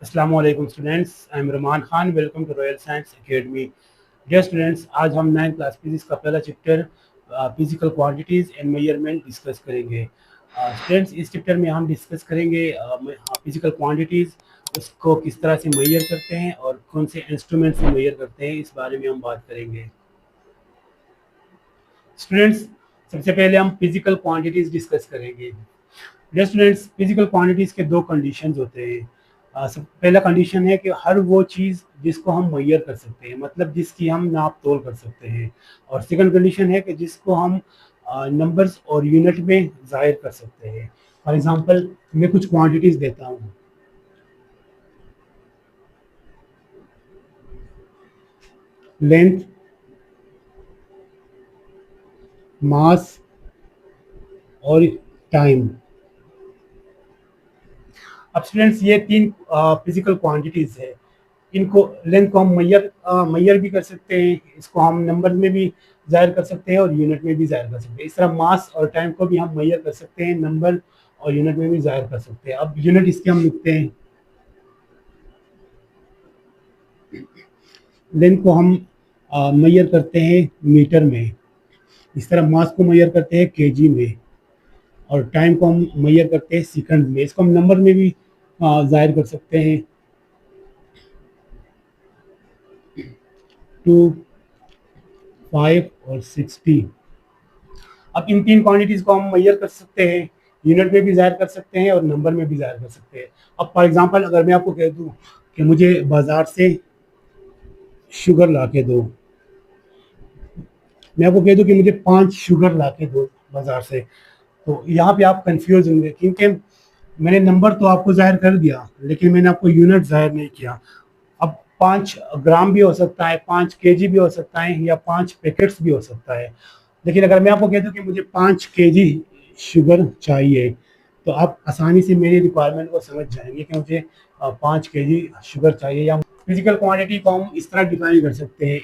अस्सलामु अलैकुम students, I am Raman Khan. Welcome to royal science academy. Dear students, आज हम 9th क्लास फिजिक्स का पहला chapter physical quantities and measurement discuss करेंगे। स्टूडेंट्स, इस चैप्टर में हम डिस्कस करेंगे फिजिकल क्वांटिटीज, उसको किस तरह से मेजर करते हैं और कौन से इंस्ट्रूमेंट से मेजर करते हैं, इस बारे में हम बात करेंगे। स्टूडेंट्स, सबसे पहले हम फिजिकल क्वांटिटीज डिस्कस करेंगे। डियर स्टूडेंट्स, फिजिकल क्वांटिटीज के दो कंडीशंस होते हैं। सब पहला कंडीशन है कि हर वो चीज़ जिसको हम मेजर कर सकते हैं, मतलब जिसकी हम नाप तोल कर सकते हैं। और सेकंड कंडीशन है कि जिसको हम नंबर्स और यूनिट में जाहिर कर सकते हैं। फॉर एग्जांपल, मैं कुछ क्वांटिटीज देता हूँ। लेंथ, मास और टाइम। अब स्टूडेंट्स, ये तीन फिजिकल क्वांटिटीज है। इनको लेंथ को हम मैयर भी कर सकते हैं, इसको हम नंबर में भी जाहिर कर सकते हैं और यूनिट में भी जाहिर कर सकते हैं। इस तरह मास और टाइम को भी हम मैयर कर सकते हैं, नंबर और यूनिट में भी जाहिर कर सकते हैं। अब यूनिट इसके हम लिखते हैं। लेंथ को हम मैयर करते हैं मीटर में, इस तरह मास को मैयर करते हैं केजी में, और टाइम को हम मैयर करते हैं सेकंड में। इसको हम नंबर में भी जाहिर कर सकते हैं। 2, 5 और 60। अब इन तीन क्वांटिटीज को हम मैयर कर सकते हैं, यूनिट में भी जाहिर कर सकते हैं और नंबर में भी जाहिर कर सकते हैं। अब फॉर एग्जांपल, अगर मैं आपको कह दूं कि मुझे बाजार से शुगर ला के दो, मैं आपको कह दूं कि मुझे 5 शुगर ला के दो बाजार से, तो यहाँ पे आप कंफ्यूज होंगे, क्योंकि मैंने नंबर तो आपको जाहिर कर दिया, लेकिन मैंने आपको यूनिट जाहिर नहीं किया। अब 5 ग्राम भी हो सकता है, 5 केजी भी हो सकता है, या 5 पैकेट्स भी हो सकता है। लेकिन अगर मैं आपको कह दूं कि मुझे 5 केजी शुगर चाहिए, तो आप आसानी से मेरी रिक्वायरमेंट को समझ जाएंगे कि मुझे 5 केजी शुगर चाहिए। या फिजिकल क्वांटिटी को हम इस तरह डिफाइन कर सकते हैं।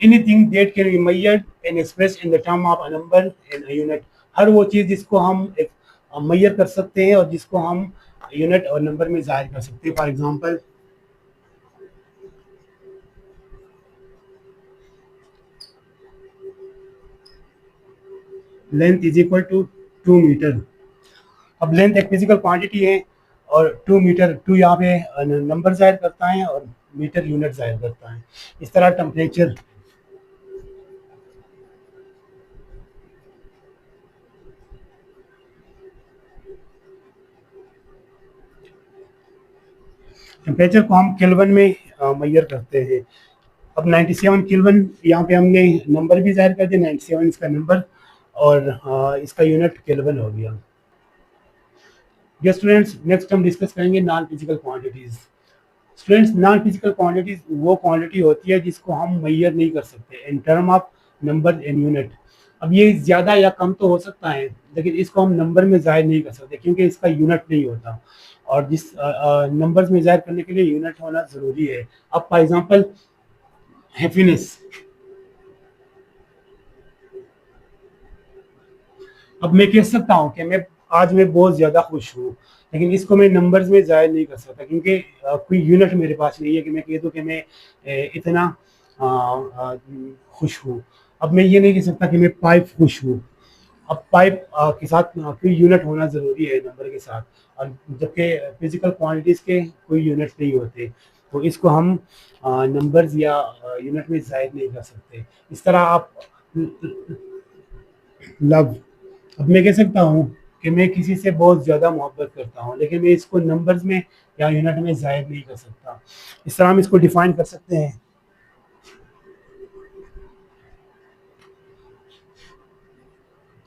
Anything that can be measured and expressed in the term of a number and a unit। हर वो चीज़ जिसको हम मैयर कर सकते हैं और जिसको हम यूनिट और नंबर में जाहिर कर सकते हैं। For example, length is equal to 2 metre. अब लेंथ एक फिजिकल क्वांटिटी है, और 2 मीटर, 2 यहाँ पे नंबर जाहिर करता है और मीटर यूनिट जाहिर करता है। इस तरह टेम्परेचर, टेम्परेचर को हम केल्विन में मैयर करते हैं। अब 97 केल्विन, यहाँ पे हमने नंबर भी जाहिर कर दिया, 97 इसका नंबर, और इसका यूनिट केल्विन हो गया। स्टूडेंट्स, नेक्स्ट हम डिस्कस करेंगे non physical quantities. Students, non physical quantities वो क्वांटिटी होती है जिसको हम मैयर नहीं कर सकते in term of number and unit. अब ये ज़्यादा या कम तो हो सकता है, लेकिन इसको हम नंबर में जाहिर नहीं कर सकते, क्योंकि इसका यूनिट नहीं होता, और जिस नंबर्स में जाहिर करने के लिए यूनिट होना ज़रूरी है। अब फॉर एग्जांपल, हैप्पीनेस, अब मैं कह सकता हूँ कि मैं बहुत ज़्यादा खुश हूँ, लेकिन इसको मैं नंबर्स में जाहिर नहीं कर सकता, क्योंकि कोई यूनिट मेरे पास नहीं है कि मैं कह दूँ कि मैं इतना खुश हूँ। अब मैं ये नहीं कह सकता कि मैं 5 खुश हूँ। अब पाइप के साथ कोई यूनिट होना ज़रूरी है नंबर के साथ, और जबकि फिजिकल क्वांटिटीज़ के कोई यूनिट नहीं होते, तो इसको हम नंबर्स या यूनिट में जाहिर नहीं कर सकते। इस तरह आप लव, अब मैं कह सकता हूँ कि मैं किसी से बहुत ज़्यादा मोहब्बत करता हूँ, लेकिन मैं इसको नंबर्स में या यूनिट में जाहिर नहीं कर सकता। इस तरह हम इसको डिफाइन कर सकते हैं।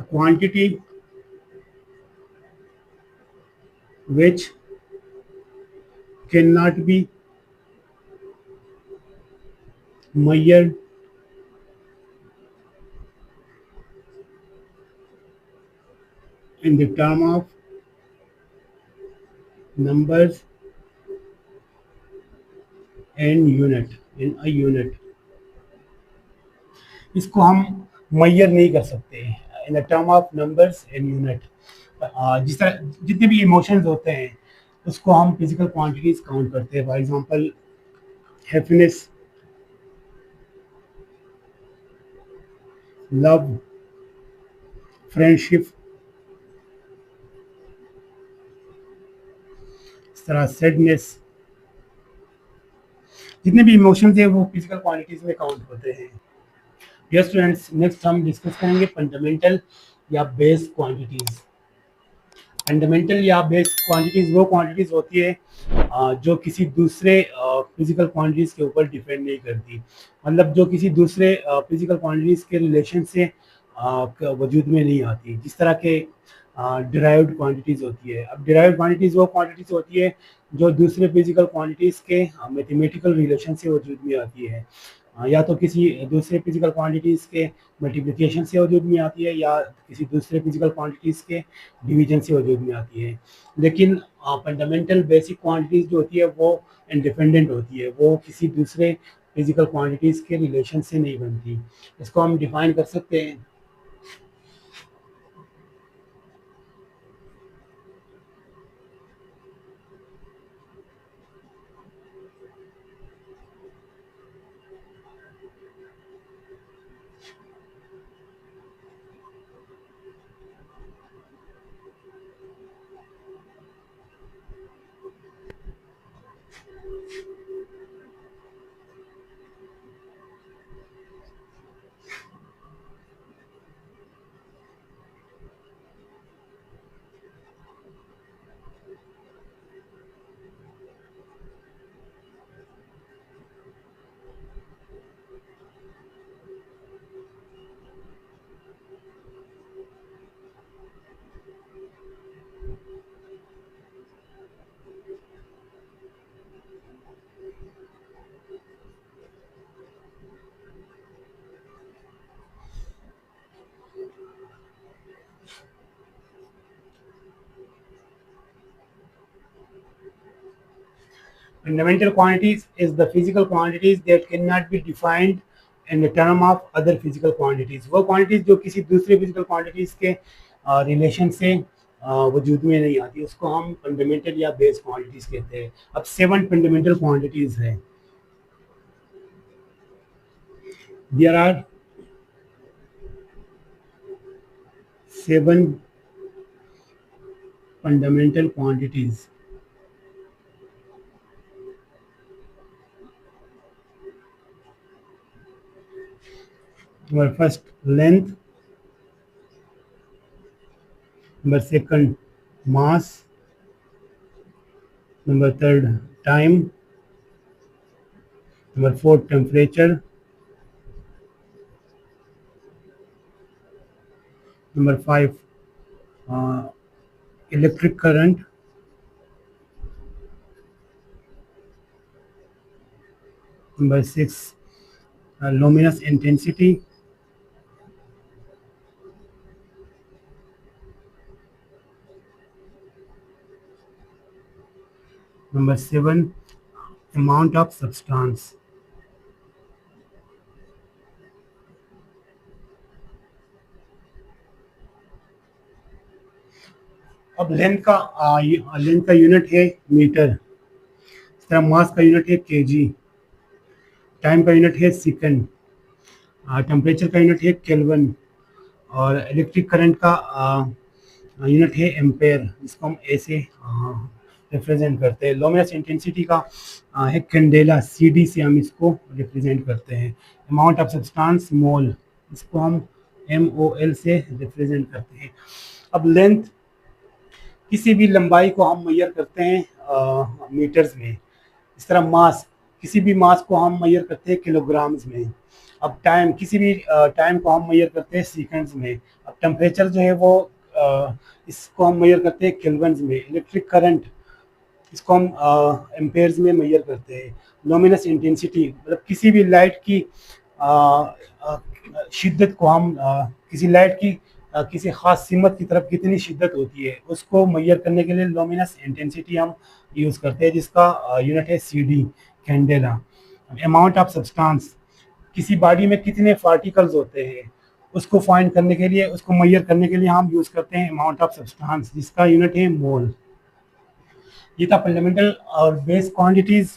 a quantity which cannot be measured in the term of numbers and unit in a unit. इसको हम मैयर नहीं कर सकते in the term of numbers and unit. जिस तरह जितने भी इमोशंस होते हैं उसको हम फिजिकल क्वांटिटीज काउंट करते हैं। For example happiness, love, friendship, इस तरह सैडनेस, जितने भी इमोशंस है वो फिजिकल क्वांटिटीज में काउंट होते हैं। यस स्टूडेंट्स, नेक्स्ट हम डिस्कस करेंगे फंडामेंटल या बेस क्वांटिटीज। फंडामेंटल या बेस क्वांटिटीज वो क्वांटिटीज होती है जो किसी दूसरे फिजिकल क्वांटिटीज के ऊपर डिपेंड नहीं करती, मतलब जो किसी दूसरे फिजिकल क्वांटिटीज के रिलेशन से वजूद में नहीं आती। जिस तरह के डिराइव्ड क्वांटिटीज होती है। अब डिराइव्ड क्वांटिटीज वो क्वांटिटीज होती है जो दूसरे फिजिकल क्वांटिटीज के मैथमेटिकल रिलेशन से वजूद में आती है। या तो किसी दूसरे फिजिकल क्वांटिटीज़ के मल्टीप्लिकेशन से वजूद में आती है या किसी दूसरे फिजिकल क्वांटिटीज़ के डिवीजन से वजूद में आती है। लेकिन फंडामेंटल बेसिक क्वांटिटीज़ जो होती है वो इंडिपेंडेंट होती है, वो किसी दूसरे फिजिकल क्वांटिटीज़ के रिलेशन से नहीं बनती। इसको हम डिफाइन कर सकते हैं। Fundamental quantities is the physical quantities that cannot be defined in the term of other physical quantities। वो quantities जो किसी दूसरे physical quantities के रिलेशन से वजूद में नहीं आती, उसको हम फंडामेंटल या बेस क्वांटिटीज कहते हैं। अब 7 फंडामेंटल क्वांटिटीज हैं। There are 7 fundamental quantities. Number first, length. Number second, mass. Number third, time. Number fourth, temperature. Number 5, electric current. Number 6, luminous intensity. Number 7, amount of substance। अब length का unit है metre, इस तरह मास का unit है KG, time का unit है second, temperature का यूनिट है केल्विन और इलेक्ट्रिक करंट का यूनिट है एम्पेयर, जिसको हम ऐसे रिप्रेजेंट करते हैं। लुमिनस इंटेंसिटी का है कैंडेला, सीडी से हम इसको रिप्रेजेंट करते हैं। अमाउंट ऑफ सब्सटेंस मोल, इसको हम MOL से रिप्रेजेंट करते हैं। अब लेंथ, किसी भी लंबाई को हम मेजर करते हैं मीटर्स में। इस तरह मास, किसी भी मास को हम मेजर करते हैं किलोग्राम्स में। अब टाइम, किसी भी टाइम को हम मेजर करते हैं सेकंड्स में। अब टेम्परेचर जो है वो इसको हम मेजर करते हैं केल्विन्स में। इलेक्ट्रिक करंट, इसको हम एम्पेयर्स में मेजर करते हैं। लुमिनस इंटेंसिटी, मतलब किसी भी लाइट की अ, अ, शिद्दत को हम किसी लाइट की किसी खास सीमत की तरफ कितनी शिद्दत होती है उसको मेजर करने के लिए लुमिनस इंटेंसिटी हम यूज़ करते हैं, जिसका यूनिट है CD, candela. Amount of substance, किसी बॉडी में कितने पार्टिकल्स होते हैं उसको फाइंड करने के लिए, उसको मेजर करने के लिए हम यूज़ करते हैं अमाउंट ऑफ सब्सटेंस, जिसका यूनिट है मोल। ये था फंडामेंटल और बेस क्वांटिटीज।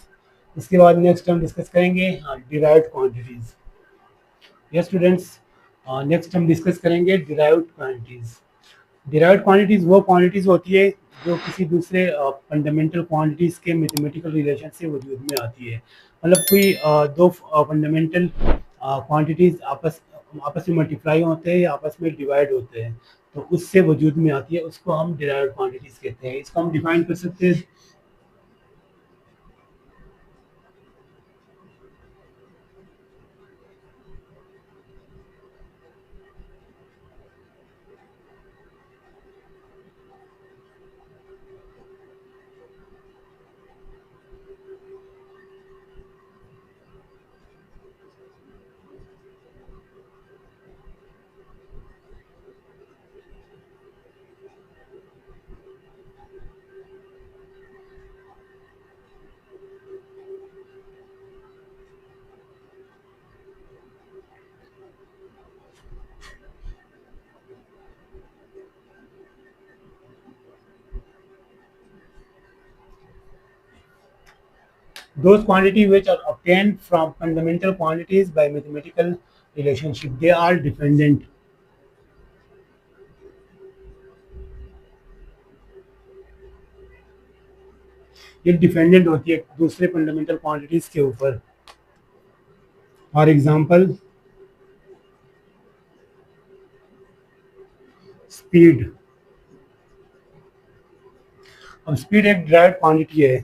इसके बाद नेक्स्ट हम डिस्कस करेंगे derived quantities. Yes students, next हम डिस्कस करेंगे डिराइव्ड क्वांटिटीज। डिराइव्ड क्वांटिटीज वो क्वांटिटीज होती है जो किसी दूसरे फंडामेंटल क्वांटिटीज के मैथमेटिकल रिलेशन से वजूद में आती है। मतलब कोई दो फंडामेंटल क्वांटिटीज आपस आपस में मल्टीप्लाई होते हैं या आपस में डिवाइड होते हैं, तो उससे वजूद में आती है, उसको हम डिराइव्ड क्वांटिटीज कहते हैं। इसको हम डिफाइन कर सकते हैं। Those quantities which are obtained from fundamental quantities by mathematical relationship, they are dependent. ये डिपेंडेंट होती है दूसरे फंडामेंटल क्वांटिटीज के ऊपर। For example speed. अब स्पीड एक डिराइव्ड क्वांटिटी है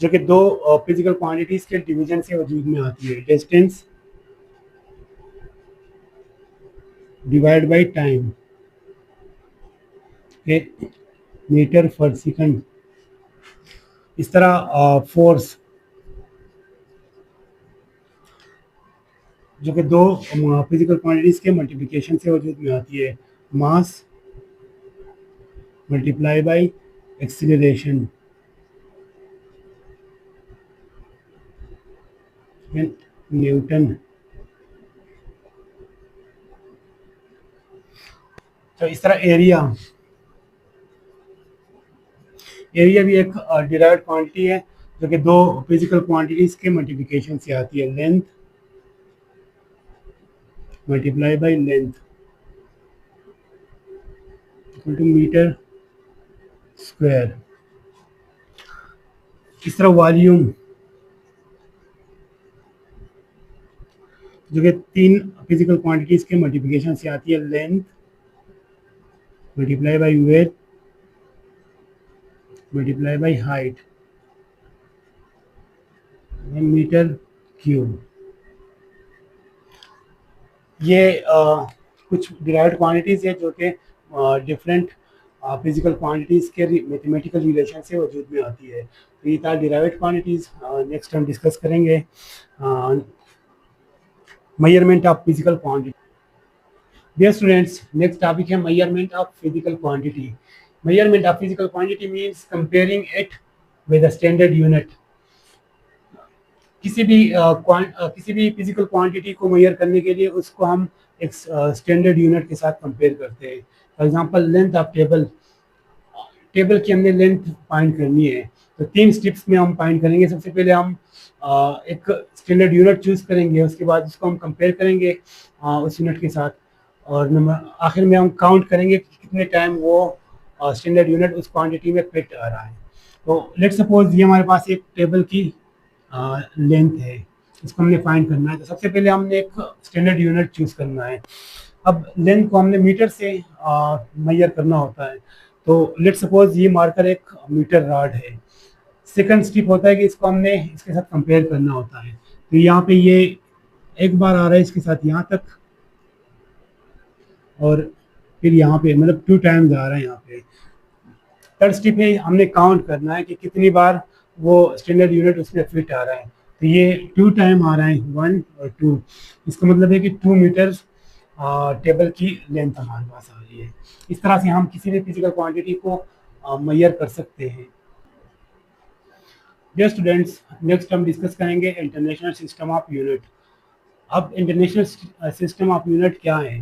जो कि दो फिजिकल क्वांटिटीज के डिवीजन से वजूद में आती है। Distance divide by time, metre पर सेकंड। इस तरह फोर्स, जो कि दो फिजिकल क्वांटिटीज के मल्टीप्लिकेशन से वजूद में आती है। मास मल्टीप्लाई बाय एक्सीलरेशन, न्यूटन। तो इस तरह एरिया, एरिया भी एक डिराइव्ड क्वांटिटी है जो कि दो फिजिकल क्वांटिटीज के मल्टीप्लिकेशन से आती है। Length multiply by length equal to metre square. इस तरह वॉल्यूम, जो कि तीन फिजिकल क्वांटिटीज के मल्टीप्लिकेशन से आती है। Length multiply by width multiply by height, metre cube. ये कुछ डिराइव्ड क्वांटिटीज है जो कि डिफरेंट फिजिकल क्वांटिटीज के मैथमेटिकल रिलेशन से वजूद में आती है। तो ये था डिराइव्ड क्वांटिटीज। नेक्स्ट हम डिस्कस करेंगे measurement of physical quantity. Dear students, next topic है measurement of physical quantity. Measurement of physical quantity means comparing it with a standard unit. किसी भी फिजिकल क्वांटिटी को मेजर करने के लिए उसको हम एक स्टैंडर्ड यूनिट के साथ कंपेयर करते हैं। For example length of table, table की हमने लेंथ फाइंड करनी है, तो तीन स्टेप्स में हम फाइंड करेंगे। सबसे पहले हम एक स्टैंडर्ड यूनिट चूज करेंगे, उसके बाद उसको हम कंपेयर करेंगे उस यूनिट के साथ, और नंबर आखिर में हम काउंट करेंगे कि कितने टाइम वो स्टैंडर्ड यूनिट उस क्वांटिटी में फिट आ रहा है। तो लेट्स सपोज ये हमारे पास एक टेबल की लेंथ है, इसको हमने फाइंड करना है। तो सबसे पहले हमने एक स्टैंडर्ड यूनिट चूज करना है। अब लेंथ को हमने मीटर से मेजर करना होता है। तो लेट्स सपोज ये मार्कर एक मीटर रॉड है। सेकंड स्टेप होता है कि इसको हमने इसके साथ कंपेयर करना होता है। तो यहाँ पे ये एक बार आ रहा है इसके साथ यहाँ तक, और फिर यहाँ पे मतलब 2 टाइम्स आ रहा है यहाँ पे। थर्ड स्टेप में हमने काउंट करना है कि कितनी बार वो स्टैंडर्ड यूनिट उसमें फिट आ रहा है। तो ये 2 टाइम आ रहा है, 1 और 2। इसका मतलब है कि 2 मीटर टेबल की लेंथ हमारे पास आ रही है। इस तरह से हम किसी भी फिजिकल क्वांटिटी को मेजर कर सकते हैं। डियर स्टूडेंट्स, नेक्स्ट हम डिस्कस करेंगे इंटरनेशनल सिस्टम ऑफ यूनिट। अब इंटरनेशनल सिस्टम ऑफ यूनिट क्या है?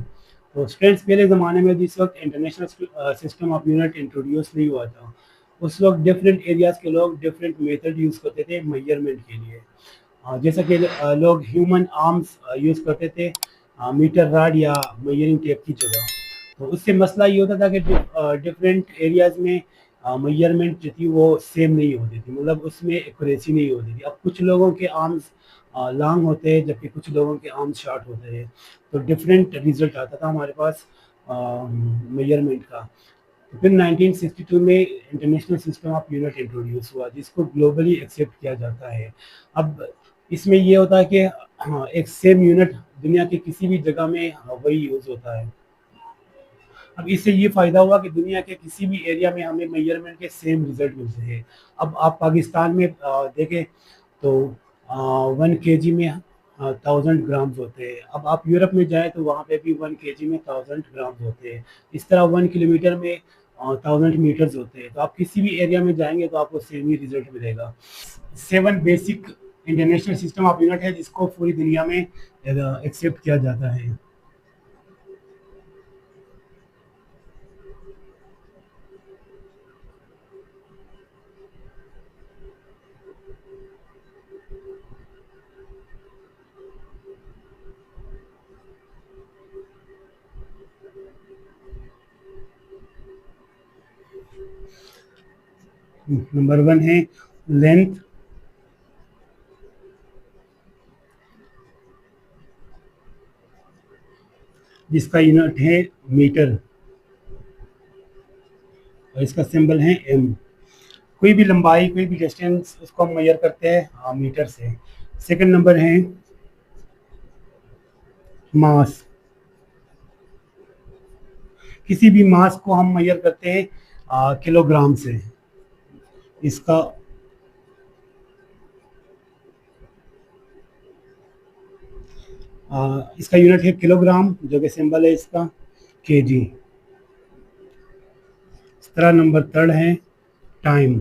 तो स्टूडेंट्स, पहले ज़माने में जिस वक्त international system of unit introduce नहीं हुआ था, उस वक्त डिफरेंट एरियाज़ के लोग डिफरेंट मेथड यूज़ करते थे मेजरमेंट के लिए। जैसा कि लोग ह्यूमन आर्म्स यूज़ करते थे मीटर रॉड या मेजरिंग टेप की जगह। तो उससे मसला ये होता था कि डिफरेंट एरियाज़ में मेजरमेंट जो थी वो सेम नहीं होती थी, मतलब उसमें एक्यूरेसी नहीं होती थी। अब कुछ लोगों के आर्म्स लॉन्ग होते हैं जबकि कुछ लोगों के आर्म्स शॉर्ट होते हैं, तो डिफरेंट रिजल्ट आता था हमारे पास मेजरमेंट का। तो फिर 1962 में international system of unit introduce हुआ, जिसको ग्लोबली एक्सेप्ट किया जाता है। अब इसमें ये होता है कि एक सेम यूनिट दुनिया के किसी भी जगह में वही यूज़ होता है। अब इससे ये फ़ायदा हुआ कि दुनिया के किसी भी एरिया में हमें मेजरमेंट के सेम रिजल्ट मिलते हैं। अब आप पाकिस्तान में देखें तो 1 केजी में 1000 ग्राम्स होते हैं। अब आप यूरोप में जाएं तो वहाँ पे भी 1 केजी में 1000 ग्राम्स होते हैं। इस तरह 1 किलोमीटर में 1000 मीटर्स होते हैं। तो आप किसी भी एरिया में जाएंगे तो आपको सेम ही रिजल्ट मिलेगा। 7 basic international system of unit है जिसको पूरी दुनिया में एक्सेप्ट किया जाता है। नंबर 1 है लेंथ, जिसका यूनिट है मीटर और इसका सिंबल है एम। कोई भी लंबाई, कोई भी डिस्टेंस, उसको हम मेजर करते हैं मीटर से। सेकंड नंबर है मास। किसी भी मास को हम मेजर करते हैं किलोग्राम से। इसका इसका यूनिट है किलोग्राम, जो कि सिंबल है इसका केजी। इस तरह नंबर 3 है टाइम,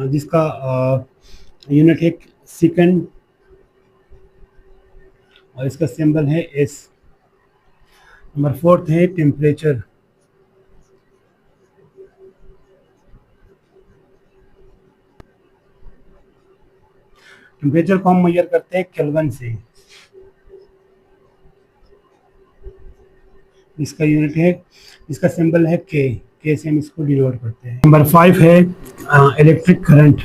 जिसका यूनिट है सेकंड और इसका सिंबल है एस। नंबर 4 है टेम्परेचर। टेम्परेचर को हम मेजर करते हैं केल्विन से। इसका यूनिट है, इसका सिंबल है के से हम इसको डिनोट करते हैं। नंबर 5 है इलेक्ट्रिक करंट।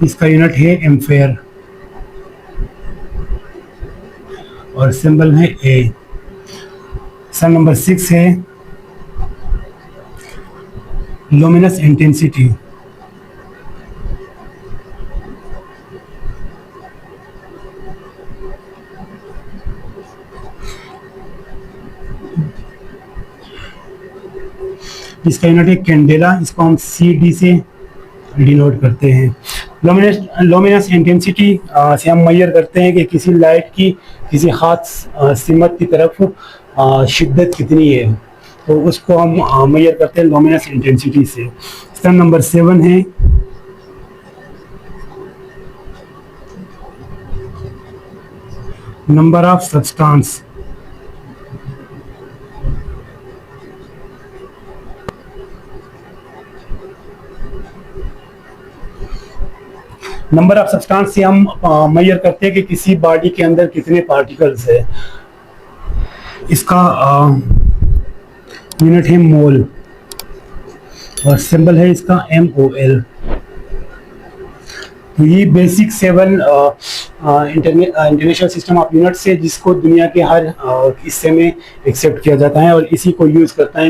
इसका यूनिट है एम्पेयर और सिंबल है ए। सर नंबर 6 है लुमिनस इंटेंसिटी। इसका यूनिट है कैंडेला, इसको हम CD से डिनोट करते हैं। लुमिनस इंटेंसिटी से हम मेजर करते हैं कि किसी लाइट की किसी खास सिमत की तरफ शिद्दत कितनी है, तो उसको हम मेजर करते हैं लुमिनस इंटेंसिटी से। इसका नंबर 7 है number of substance. Number of substance से हम मेजर करते हैं कि किसी बॉडी के अंदर कितने पार्टिकल्स है। इसका यूनिट है मोल और सिंबल है इसका MOL। तो ये basic 7 international system of units है जिसको दुनिया के हर हिस्से में एक्सेप्ट किया जाता है और इसी को यूज करता है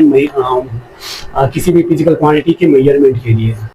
किसी भी फिजिकल क्वांटिटी के मेजरमेंट के लिए।